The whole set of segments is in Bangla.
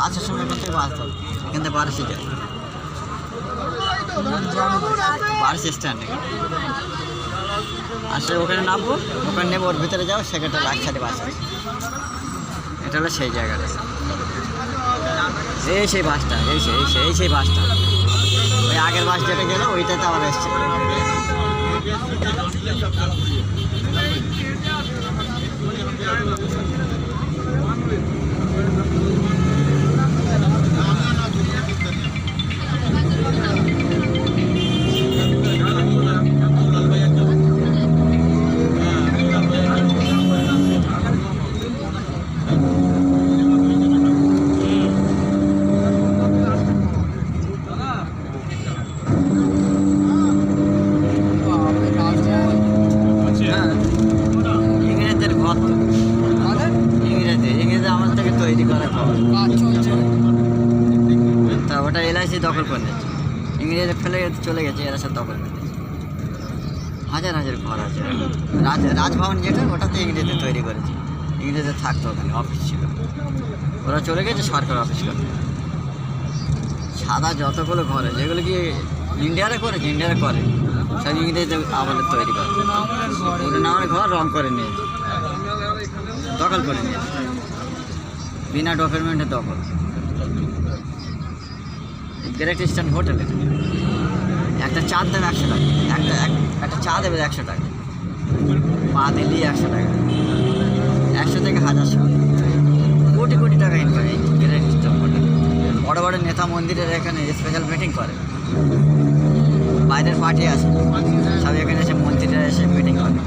আসার সময় এখান থেকে বাস ধরো, এখান থেকে বারোশি যায়, বারোশি স্ট্যান্ড আসলে ওখানে নামবো, ওখানে নেবো, ওর ভিতরে যাও, সেখানটা একসাথে বাস আছে। এটা হলো সেই জায়গাটা, এই সেই বাসটা, এই সেই বাসটা, ওই আগের বাস যেটা গেলো ওইটাতে আবার এসছে। তা ওটা এলআইসি দখল করে নিচ্ছে, ইংরেজি ফেলে চলে গেছে, এরা সব দখল করে নিচ্ছে। হাজার হাজার ঘর আছে, রাজভবন যেটা ওটাতে ইংরেজি তৈরি করেছে, ইংরেজি থাকতো, ওখানে অফিস ছিল, ওরা চলে গেছে সরকার অফিস করে। সাদা যতগুলো ঘরে যেগুলো কি ইন্ডিয়ারে করেছে, ইন্ডিয়ারে করে সব ইংরেজিতে আমাদের তৈরি করে, ওটা নামের ঘর রং করে নিয়েছে, দখল করে নিয়েছে, বিনা ডকুমেন্টে দখল। গ্রেট ইস্টার্ন হোটেল, একটা চা দেবে 100 টাকা, একটা চা দেবে 100 টাকা, পা দিলি 100 টাকা, 100 থেকে 1000, কোটি কোটি টাকা ইনকাম এই গ্রেট ইস্টার্ন হোটেল। বড় বড় নেতা মন্দিরের এখানে স্পেশাল মিটিং করে, বাইরের পার্টি আসে, সব এখানে এসে মন্দিরে এসে মিটিং করে।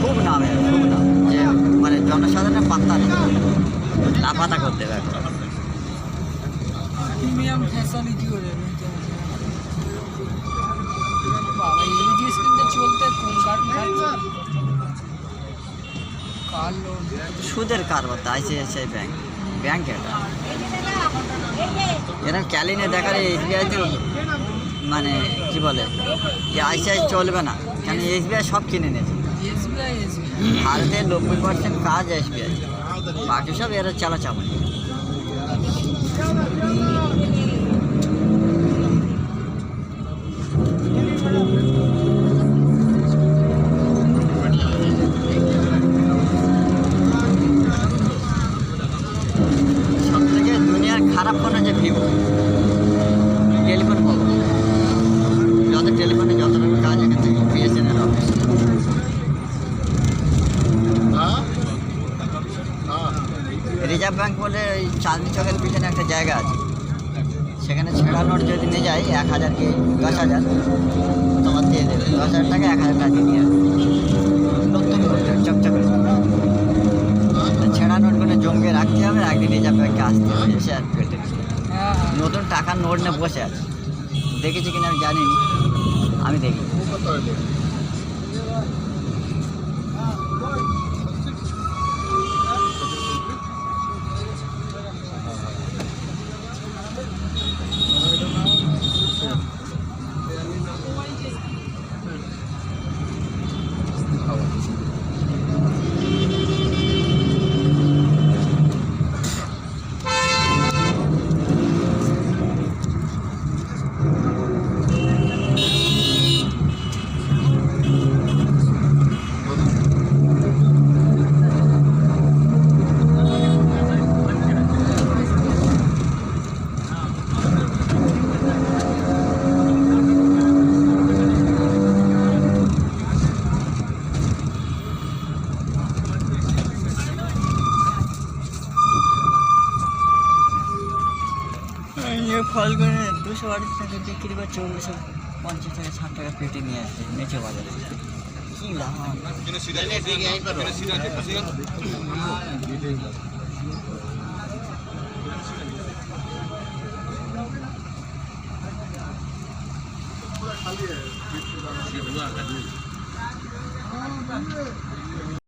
খুব নাম, খুব নাম, যে মানে জনসাধারণের পাত্তা নেই, লাপাতা করতে হবে এখন। প্রিমিয়াম ফ্যাসিলিটি করে বাবা, এলইডি স্ক্রিনটা চলতে কোন কার লোন, সুদের কারবার, আইসিআইসিআই ব্যাংক এটা এরকম ক্যালিনে দেখার এসবিআই তো মানে কি বলে যে আইসিআই চলবে না, কেন এসবিআই সব কিনে নিয়েছে। ভারতের 90% কাজ এসবিআই, বাকি সব এরা চালাচামড়ি। সব থেকে দুনিয়ার খারাপ ফোন আছে ভিভো, টেলিফোন পাবো, যত টেলিফোনে যত রকম কাজ এখান থেকে বিএসএনএল অফিস। রিজার্ভ ব্যাঙ্ক বলে ওই চাঁদনি চকের পিছনে একটা জায়গা আছে, সেখানে ছেঁড়া নোট যদি নিয়ে যাই 1000 কি 10,000 তোমার দিয়ে দেবে, 10,000 টাকা 1000 টাকা দিয়ে নিয়ে নতুন নোট চকচকে। ছেঁড়া নোটগুলো জমিয়ে রাখতে হবে, একদিন রিজার্ভ ব্যাঙ্কে আসতে হবে, এসে আর ফেলতে নতুন টাকার নোট নিয়ে বসে আছে। দেখেছি কিনা আমি জানি, আমি দেখি। ফল করে 200 টাকা বিক্রি করছে, ওগুলো সব 50 টাকা 60 টাকা পেটি নিয়ে আসছে মেচে বাজারে কি লাভ खाली है